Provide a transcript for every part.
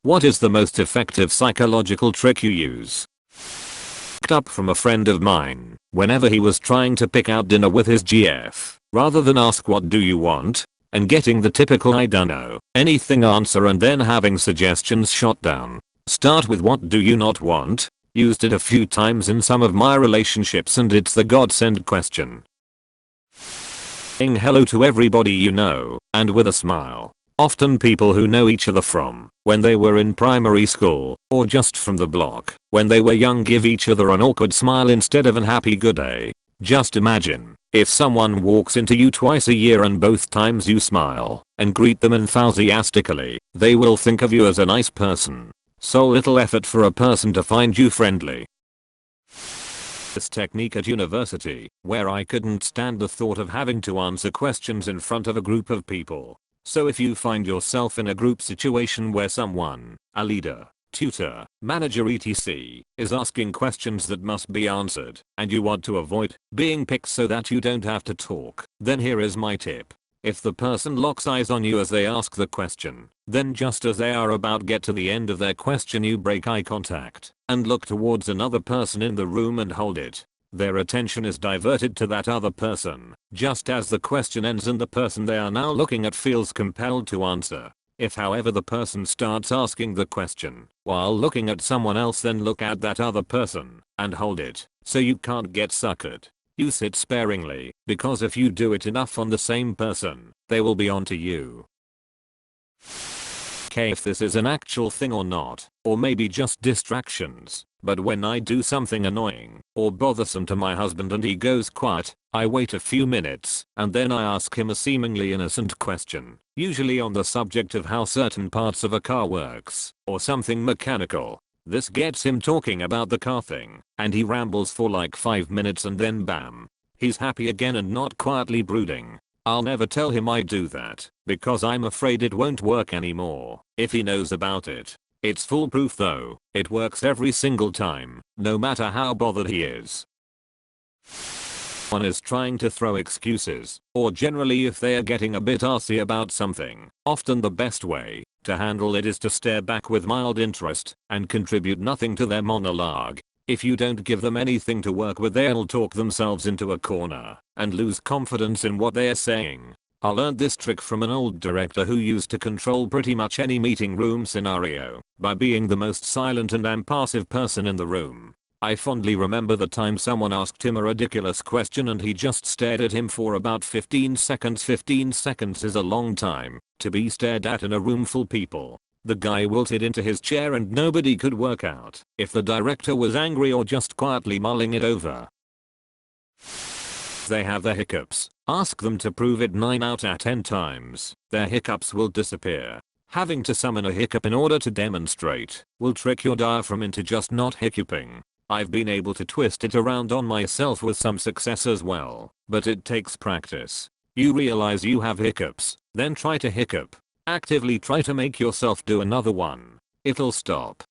What is the most effective psychological trick you use? Picked up from a friend of mine. Whenever he was trying to pick out dinner with his GF, rather than ask what do you want, and getting the typical I dunno anything answer and then having suggestions shot down, start with what do you not want. Used it a few times in some of my relationships and it's the godsend question. Saying hello to everybody you know, and with a smile. Often people who know each other from when they were in primary school, or just from the block, when they were young, give each other an awkward smile instead of an happy good day. Just imagine, if someone walks into you twice a year and both times you smile and greet them enthusiastically, they will think of you as a nice person. So little effort for a person to find you friendly. This technique at university, where I couldn't stand the thought of having to answer questions in front of a group of people. So if you find yourself in a group situation where someone, a leader, tutor, manager etc. is asking questions that must be answered, and you want to avoid being picked so that you don't have to talk, then here is my tip. If the person locks eyes on you as they ask the question, then just as they are about to get to the end of their question you break eye contact and look towards another person in the room and hold it. Their attention is diverted to that other person, just as the question ends and the person they are now looking at feels compelled to answer. If however the person starts asking the question while looking at someone else, then look at that other person and hold it so you can't get suckered. Use it sparingly, because if you do it enough on the same person, they will be onto you. Okay, if this is an actual thing or not, or maybe just distractions, but when I do something annoying or bothersome to my husband and he goes quiet, I wait a few minutes and then I ask him a seemingly innocent question, usually on the subject of how certain parts of a car works, or something mechanical. This gets him talking about the car thing, and he rambles for like 5 minutes and then bam, he's happy again and not quietly brooding. I'll never tell him I do that, because I'm afraid it won't work anymore if he knows about it. It's foolproof though, it works every single time, no matter how bothered he is. One is trying to throw excuses, or generally if they are getting a bit arsy about something, often the best way to handle it is to stare back with mild interest and contribute nothing to their monologue. If you don't give them anything to work with, they'll talk themselves into a corner and lose confidence in what they're saying. I learned this trick from an old director who used to control pretty much any meeting room scenario by being the most silent and impassive person in the room. I fondly remember the time someone asked him a ridiculous question and he just stared at him for about 15 seconds. 15 seconds is a long time to be stared at in a room full of people. The guy wilted into his chair and nobody could work out if the director was angry or just quietly mulling it over. They have the hiccups. Ask them to prove it 9 out of 10 times. Their hiccups will disappear. Having to summon a hiccup in order to demonstrate will trick your diaphragm into just not hiccuping. I've been able to twist it around on myself with some success as well, but it takes practice. You realize you have hiccups, then try to hiccup. Actively try to make yourself do another one. It'll stop.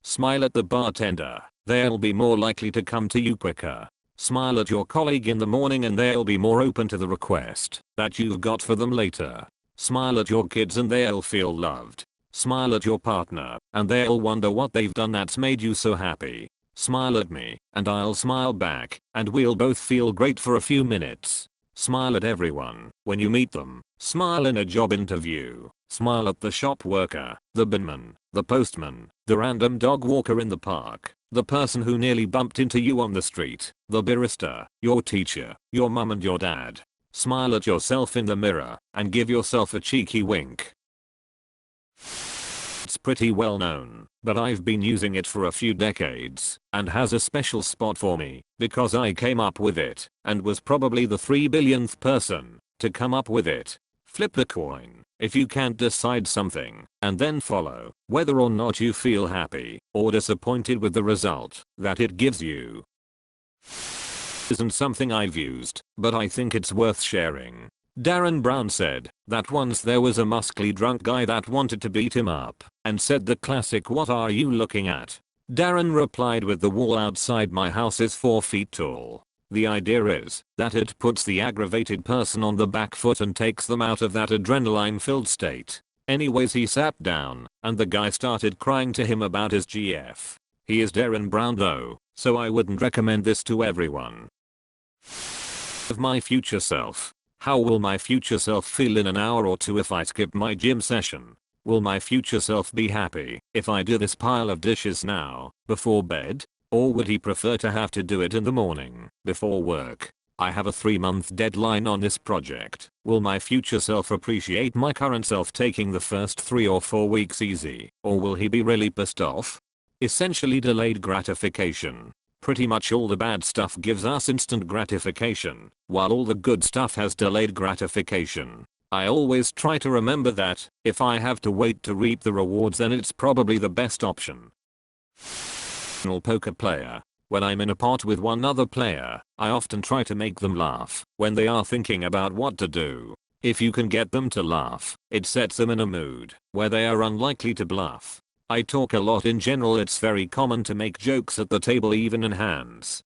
Smile at the bartender. They'll be more likely to come to you quicker. Smile at your colleague in the morning and they'll be more open to the request that you've got for them later. Smile at your kids and they'll feel loved. Smile at your partner and they'll wonder what they've done that's made you so happy. Smile at me and I'll smile back and we'll both feel great for a few minutes. Smile at everyone when you meet them. Smile in a job interview. Smile at the shop worker, the binman, the postman, the random dog walker in the park, the person who nearly bumped into you on the street, the barista, your teacher, your mum and your dad. Smile at yourself in the mirror and give yourself a cheeky wink. It's pretty well known, but I've been using it for a few decades and has a special spot for me because I came up with it and was probably the 3 billionth person to come up with it. Flip the coin. If you can't decide something and then follow, whether or not you feel happy or disappointed with the result that it gives you. Isn't something I've used, but I think it's worth sharing. Darren Brown said that once there was a muscly drunk guy that wanted to beat him up and said the classic "What are you looking at?" Darren replied with "The wall outside my house is 4 feet tall." The idea is that it puts the aggravated person on the back foot and takes them out of that adrenaline-filled state. Anyways, he sat down and the guy started crying to him about his GF. He is Darren Brown though, so I wouldn't recommend this to everyone. Of my future self. How will my future self feel in an hour or two if I skip my gym session? Will my future self be happy if I do this pile of dishes now, before bed? Or would he prefer to have to do it in the morning, before work? I have a 3-month deadline on this project. Will my future self appreciate my current self taking the first 3 or 4 weeks easy? Or will he be really pissed off? Essentially delayed gratification. Pretty much all the bad stuff gives us instant gratification, while all the good stuff has delayed gratification. I always try to remember that, if I have to wait to reap the rewards then it's probably the best option. Poker player. When I'm in a pot with one other player, I often try to make them laugh when they are thinking about what to do. If you can get them to laugh, it sets them in a mood where they are unlikely to bluff. I talk a lot in general. It's very common to make jokes at the table even in hands.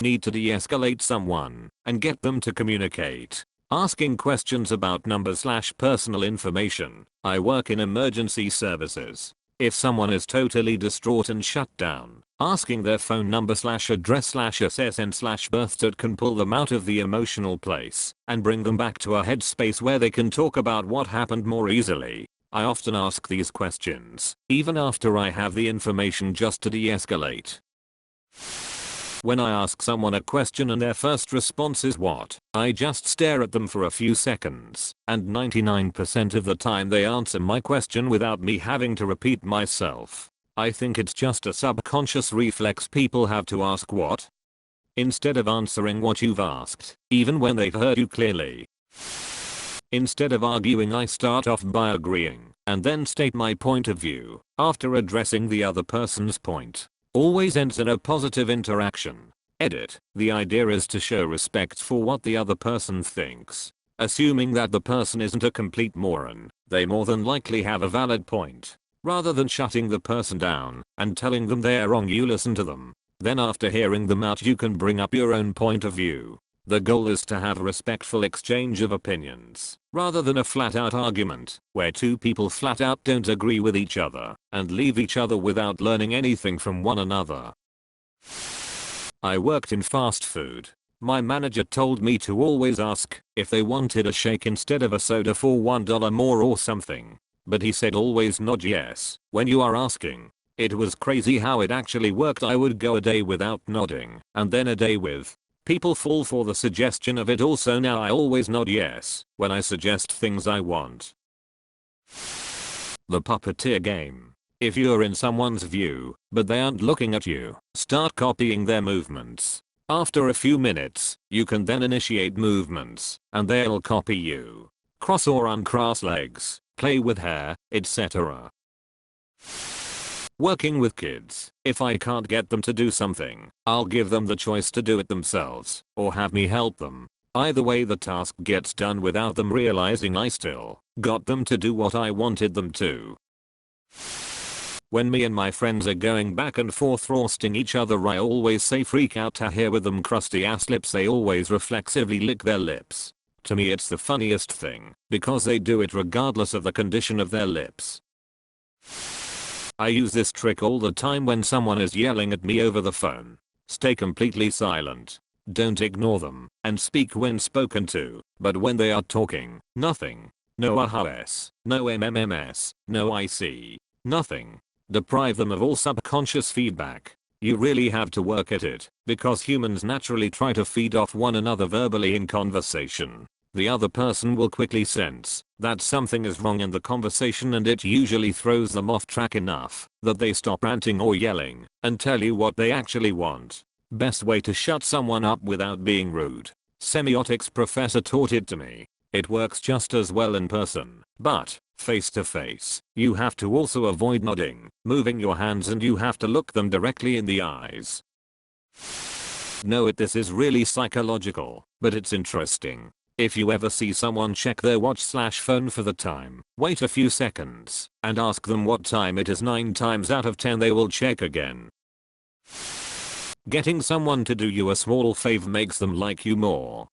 Need to de-escalate someone and get them to communicate. Asking questions about numbers/personal information. I work in emergency services. If someone is totally distraught and shut down, asking their phone number/address/SSN/birth can pull them out of the emotional place and bring them back to a headspace where they can talk about what happened more easily. I often ask these questions, even after I have the information, just to de-escalate. When I ask someone a question and their first response is what, I just stare at them for a few seconds, and 99% of the time they answer my question without me having to repeat myself. I think it's just a subconscious reflex people have to ask what, instead of answering what you've asked, even when they've heard you clearly. Instead of arguing, I start off by agreeing, and then state my point of view, after addressing the other person's point. Always ends in a positive interaction. Edit. The idea is to show respect for what the other person thinks. Assuming that the person isn't a complete moron, they more than likely have a valid point. Rather than shutting the person down and telling them they're wrong, you listen to them. Then after hearing them out, you can bring up your own point of view. The goal is to have a respectful exchange of opinions, rather than a flat-out argument, where two people flat-out don't agree with each other, and leave each other without learning anything from one another. I worked in fast food. My manager told me to always ask if they wanted a shake instead of a soda for $1 more or something. But he said always nod yes when you are asking. It was crazy how it actually worked. I would go a day without nodding, and then a day with. People fall for the suggestion of it also. Now I always nod yes when I suggest things I want. The puppeteer game. If you're in someone's view, but they aren't looking at you, start copying their movements. After a few minutes, you can then initiate movements, and they'll copy you. Cross or uncross legs, play with hair, etc. Working with kids. If I can't get them to do something, I'll give them the choice to do it themselves, or have me help them. Either way the task gets done without them realizing I still got them to do what I wanted them to. When me and my friends are going back and forth roasting each other, I always say freak out to hear with them crusty ass lips. They always reflexively lick their lips. To me it's the funniest thing, because they do it regardless of the condition of their lips. I use this trick all the time when someone is yelling at me over the phone. Stay completely silent. Don't ignore them, and speak when spoken to, but when they are talking, nothing. No ahs, no mmms, no IC, nothing. Deprive them of all subconscious feedback. You really have to work at it, because humans naturally try to feed off one another verbally in conversation. The other person will quickly sense that something is wrong in the conversation, and it usually throws them off track enough that they stop ranting or yelling and tell you what they actually want. Best way to shut someone up without being rude. Semiotics professor taught it to me. It works just as well in person, but face to face, you have to also avoid nodding, moving your hands, and you have to look them directly in the eyes. Know it, this is really psychological, but it's interesting. If you ever see someone check their watch/phone for the time, wait a few seconds and ask them what time it is. 9 times out of 10 they will check again. Getting someone to do you a small favor makes them like you more.